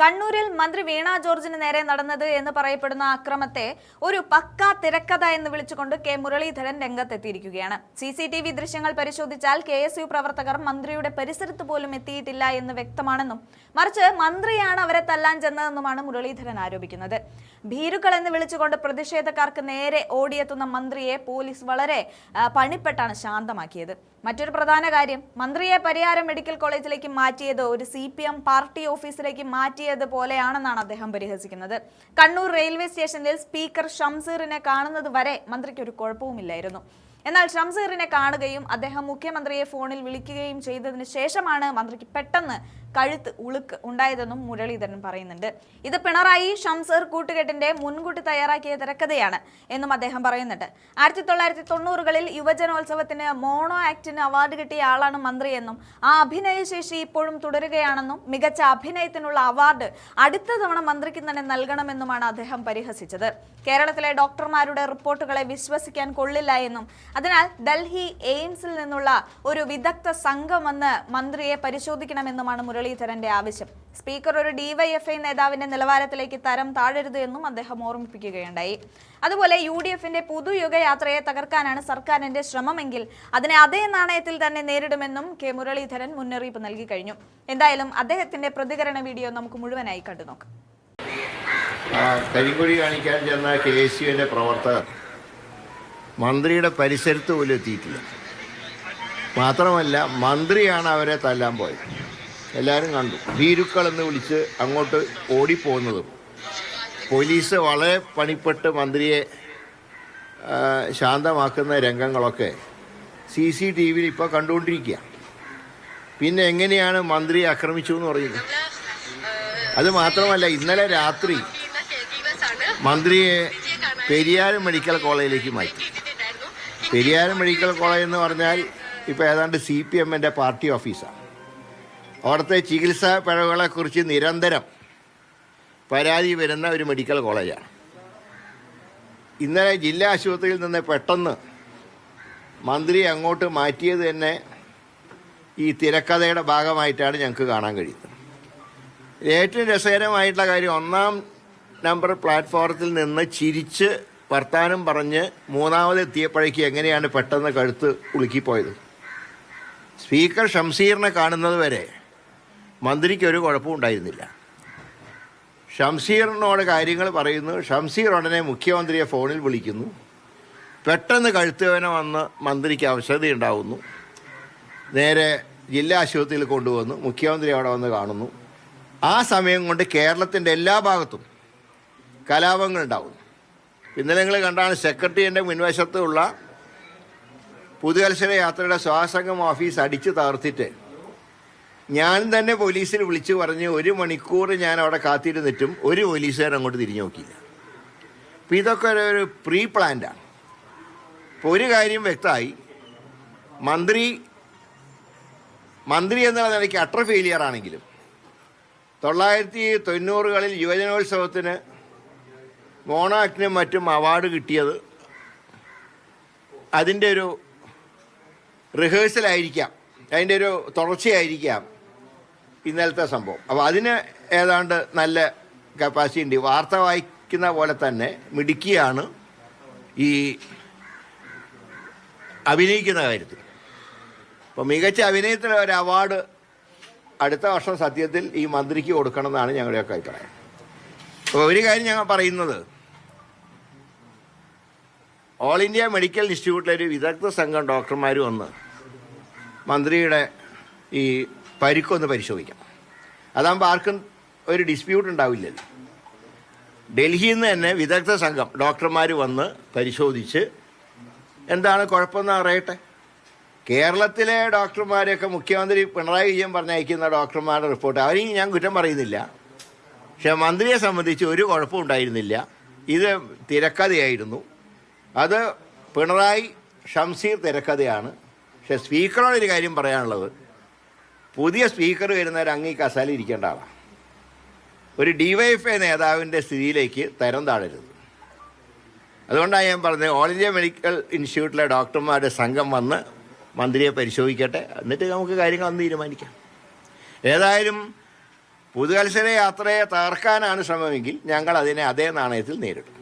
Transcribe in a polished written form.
കണ്ണൂരിൽ മന്ത്രി വീണ ജോർജിന് നേരെ നടന്നത് എന്ന് പറയപ്പെടുന്ന അക്രമത്തെ ഒരു പക്കാ തിരക്കഥ എന്ന് വിളിച്ചുകൊണ്ട് കെ മുരളീധരൻ രംഗത്തെത്തിയിരിക്കുകയാണ്. CCTV ദൃശ്യങ്ങൾ പരിശോധിച്ചാൽ KSU പ്രവർത്തകർ മന്ത്രിയുടെ പരിസരത്ത് പോലും എത്തിയിട്ടില്ല എന്ന് വ്യക്തമാണെന്നും മറിച്ച് മന്ത്രിയാണ് അവരെ തല്ലാൻ ചെന്നതെന്നുമാണ് മുരളീധരൻ ആരോപിക്കുന്നത്. ഭീരുക്കൾ എന്ന് വിളിച്ചുകൊണ്ട് പ്രതിഷേധക്കാർക്ക് നേരെ ഓടിയെത്തുന്ന മന്ത്രിയെ പോലീസ് വളരെ പണിപ്പെട്ടാണ് ശാന്തമാക്കിയത്. മറ്റൊരു പ്രധാന കാര്യം, മന്ത്രിയെ പരിയാരം മെഡിക്കൽ കോളേജിലേക്ക് മാറ്റിയത് ഒരു CPM പാർട്ടി ഓഫീസിലേക്ക് മാറ്റിയത് പോലെയാണെന്നാണ് അദ്ദേഹം പരിഹസിക്കുന്നത്. കണ്ണൂർ റെയിൽവേ സ്റ്റേഷനിൽ സ്പീക്കർ ഷംസീറിനെ കാണുന്നത് വരെ മന്ത്രിക്ക് ഒരു കുഴപ്പവുമില്ലായിരുന്നു. എന്നാൽ ഷംസീറിനെ കാണുകയും അദ്ദേഹം മുഖ്യമന്ത്രിയെ ഫോണിൽ വിളിക്കുകയും ചെയ്തതിന് ശേഷമാണ് മന്ത്രിക്ക് പെട്ടെന്ന് കഴുത്ത് ഉളുക്ക് ഉണ്ടായതെന്നും മുരളീധരൻ പറയുന്നുണ്ട്. ഇത് പിണറായി ഷംസീർ കൂട്ടുകെട്ടിന്റെ മുൻകൂട്ടി തയ്യാറാക്കിയ തിരക്കഥയാണ് എന്നും അദ്ദേഹം പറയുന്നുണ്ട്. 1990കളിൽ യുവജനോത്സവത്തിന് മോണോ ആക്ടിന് അവാർഡ് കിട്ടിയ ആളാണ് മന്ത്രിയെന്നും ആ അഭിനയശേഷി ഇപ്പോഴും തുടരുകയാണെന്നും മികച്ച അഭിനയത്തിനുള്ള അവാർഡ് അടുത്ത തവണ മന്ത്രിക്ക് തന്നെ നൽകണമെന്നുമാണ് അദ്ദേഹം പരിഹസിച്ചത്. കേരളത്തിലെ ഡോക്ടർമാരുടെ റിപ്പോർട്ടുകളെ വിശ്വസിക്കാൻ കൊള്ളില്ല എന്നും അതിനാൽ ഡൽഹി എയിംസിൽ നിന്നുള്ള ഒരു വിദഗ്ധ സംഘം വന്ന് മന്ത്രിയെ പരിശോധിക്കണമെന്നുമാണ് മുരളീധരന്റെ ആവശ്യം. സ്പീക്കർ ഒരു DYFI നേതാവിന്റെ നിലവാരത്തിലേക്ക് തരം താഴരുത് എന്നും അദ്ദേഹം ഓർമ്മിപ്പിക്കുകയുണ്ടായി. അതുപോലെ UDFന്റെ പുതുയുഗ യാത്രയെ തകർക്കാനാണ് സർക്കാരിന്റെ ശ്രമമെങ്കിൽ അതിനെ അതേ നാണയത്തിൽ തന്നെ നേരിടുമെന്നും കെ മുരളീധരൻ മുന്നറിയിപ്പ് നൽകി കഴിഞ്ഞു. എന്തായാലും അദ്ദേഹത്തിന്റെ പ്രതികരണ വീഡിയോ നമുക്ക് മുഴുവനായി കണ്ടുനോക്കാം. കരിങ്കൊടി കാണിക്കാൻ ചെന്ന KSUവിന്റെ പ്രവർത്തകർ മന്ത്രിയുടെ പരിസരത്ത് പോലും എത്തിയിട്ടില്ല. മാത്രമല്ല മന്ത്രിയാണ് അവരെ തല്ലാൻ പോയത്. എല്ലാവരും കണ്ടു. ഭീരുക്കളെന്ന് വിളിച്ച് അങ്ങോട്ട് ഓടിപ്പോകുന്നതും പോലീസ് വളരെ പണിപ്പെട്ട് മന്ത്രിയെ ശാന്തമാക്കുന്ന രംഗങ്ങളൊക്കെ CCTVയിൽ ഇപ്പോൾ കണ്ടുകൊണ്ടിരിക്കുക. പിന്നെ എങ്ങനെയാണ് മന്ത്രിയെ ആക്രമിച്ചു എന്ന് പറയുന്നത്? അത് മാത്രമല്ല, ഇന്നലെ രാത്രി മന്ത്രിയെ പെരിയാരം മെഡിക്കൽ കോളേജിലേക്ക് മാറ്റി. പെരിയാരം മെഡിക്കൽ കോളേജ് എന്ന് പറഞ്ഞാൽ ഇപ്പോൾ ഏതാണ്ട് CPMന്റെ പാർട്ടി ഓഫീസാണ്. അവിടുത്തെ ചികിത്സാ പിഴവുകളെക്കുറിച്ച് നിരന്തരം പരാതി വരുന്ന ഒരു മെഡിക്കൽ കോളേജാണ്. ഇന്നലെ ജില്ലാ ആശുപത്രിയിൽ നിന്ന് പെട്ടെന്ന് മന്ത്രി അങ്ങോട്ട് മാറ്റിയത് തന്നെ ഈ തിരക്കഥയുടെ ഭാഗമായിട്ടാണ് ഞങ്ങൾക്ക് കാണാൻ കഴിയുന്നത്. ഏറ്റവും രസകരമായിട്ടുള്ള കാര്യം, 1-ാം നമ്പർ പ്ലാറ്റ്ഫോറത്തിൽ നിന്ന് ചിരിച്ച് വർത്താനം പറഞ്ഞ് മൂന്നാമതെത്തിയപ്പോഴേക്ക് എങ്ങനെയാണ് പെട്ടെന്ന് കഴുത്ത് ഉളുക്കിപ്പോയത്? സ്പീക്കർ ഷംസീറിനെ കാണുന്നത് വരെ മന്ത്രിക്ക് ഒരു കുഴപ്പവും ഉണ്ടായിരുന്നില്ല. ഷംസീറിനോട് കാര്യങ്ങൾ പറയുന്നു. ഷംസീർ ഉടനെ മുഖ്യമന്ത്രിയെ ഫോണിൽ വിളിക്കുന്നു. പെട്ടെന്ന് കഴുത്തുവേദന വന്ന് മന്ത്രിക്ക് അവശതയുണ്ടാവുന്നു. നേരെ ജില്ലാ ആശുപത്രിയിൽ കൊണ്ടുവന്നു. മുഖ്യമന്ത്രി അവിടെ വന്ന് കാണുന്നു. ആ സമയം കൊണ്ട് കേരളത്തിൻ്റെ എല്ലാ ഭാഗത്തും കലാപങ്ങളുണ്ടാവുന്നു. ഇന്നലെ നിങ്ങൾ കണ്ടാണ് സെക്രട്ടറിയുടെ മുൻവശത്തുള്ള പുതുവത്സര യാത്രയുടെ സ്വാസംഗം ഓഫീസ് അടിച്ച് തകർത്തിട്ട് ഞാൻ തന്നെ പോലീസിൽ വിളിച്ചു പറഞ്ഞ് 1 മണിക്കൂർ ഞാൻ അവിടെ കാത്തിരുന്നിട്ടും ഒരു പോലീസുകാരൻ അങ്ങോട്ട് തിരിഞ്ഞു നോക്കിയില്ല. അപ്പോൾ ഇതൊക്കെ ഒരു പ്രീ പ്ലാൻഡാണ്. ഇപ്പോൾ ഒരു കാര്യം വ്യക്തമായി, മന്ത്രി എന്നുള്ള നിലയ്ക്ക് അട്ടർ ഫെയിലിയർ ആണെങ്കിലും 1990കളിൽ യുവജനോത്സവത്തിന് മോണോ ആക്ടിനും മറ്റും അവാർഡ് കിട്ടിയത് അതിൻ്റെ ഒരു റിഹേഴ്സലായിരിക്കാം, അതിൻ്റെ ഒരു തുടർച്ചയായിരിക്കാം ഇന്നലത്തെ സംഭവം. അപ്പോൾ അതിന് ഏതാണ്ട് നല്ല കപ്പാസിറ്റി ഉണ്ട്. വാർത്ത വായിക്കുന്ന പോലെ തന്നെ മിടുക്കിയാണ് ഈ അഭിനയിക്കുന്ന കാര്യത്തിൽ. അപ്പോൾ മികച്ച അഭിനയത്തിന് ഒരു അവാർഡ് അടുത്ത വർഷം സത്യത്തിൽ ഈ മന്ത്രിക്ക് കൊടുക്കണമെന്നാണ് ഞങ്ങളുടെയൊക്കെ അഭിപ്രായം. അപ്പോൾ ഒരു കാര്യം ഞങ്ങൾ പറയുന്നത്, ഓൾ ഇന്ത്യ മെഡിക്കൽ ഇൻസ്റ്റിറ്റ്യൂട്ടിലൊരു വിദഗ്ധ സംഘം ഡോക്ടർമാർ വന്ന് മന്ത്രിയുടെ ഈ പരിക്കൊന്ന് പരിശോധിക്കണം. അതാകുമ്പോൾ ആർക്കും ഒരു ഡിസ്പ്യൂട്ട് ഉണ്ടാവില്ലല്ലോ. ഡൽഹിയിൽ നിന്ന് തന്നെ വിദഗ്ധ സംഘം ഡോക്ടർമാർ വന്ന് പരിശോധിച്ച് എന്താണ് കുഴപ്പമെന്ന് അറിയട്ടെ. കേരളത്തിലെ ഡോക്ടർമാരെയൊക്കെ മുഖ്യമന്ത്രി പിണറായി വിജയൻ പറഞ്ഞയക്കുന്ന ഡോക്ടർമാരുടെ റിപ്പോർട്ട് അവരെയും ഞാൻ കുറ്റം പറയുന്നില്ല. പക്ഷേ മന്ത്രിയെ സംബന്ധിച്ച് ഒരു കുഴപ്പവും ഉണ്ടായിരുന്നില്ല. ഇത് തിരക്കഥയായിരുന്നു. അത് പിണറായി ഷംസീർ തിരക്കഥയാണ്. പക്ഷേ സ്പീക്കറോടൊരു കാര്യം പറയാനുള്ളത്, പുതിയ സ്പീക്കർ വരുന്നവർ അങ്ങ് ഈ കസാല ഇരിക്കേണ്ട ആളാണ്. ഒരു DYFI നേതാവിൻ്റെ സ്ഥിതിയിലേക്ക് തരം താഴരുത്. അതുകൊണ്ടാണ് ഞാൻ പറഞ്ഞത്, ഓൾ ഇന്ത്യ മെഡിക്കൽ ഇൻസ്റ്റിറ്റ്യൂട്ടിലെ ഡോക്ടർമാരുടെ സംഘം വന്ന് മന്ത്രിയെ പരിശോധിക്കട്ടെ, എന്നിട്ട് നമുക്ക് കാര്യങ്ങൾ അന്ന് തീരുമാനിക്കാം. ഏതായാലും പുതുവത്സര യാത്രയെ തകർക്കാനാണ് ശ്രമമെങ്കിൽ ഞങ്ങൾ അതിനെ അതേ നാണയത്തിൽ നേരിടും.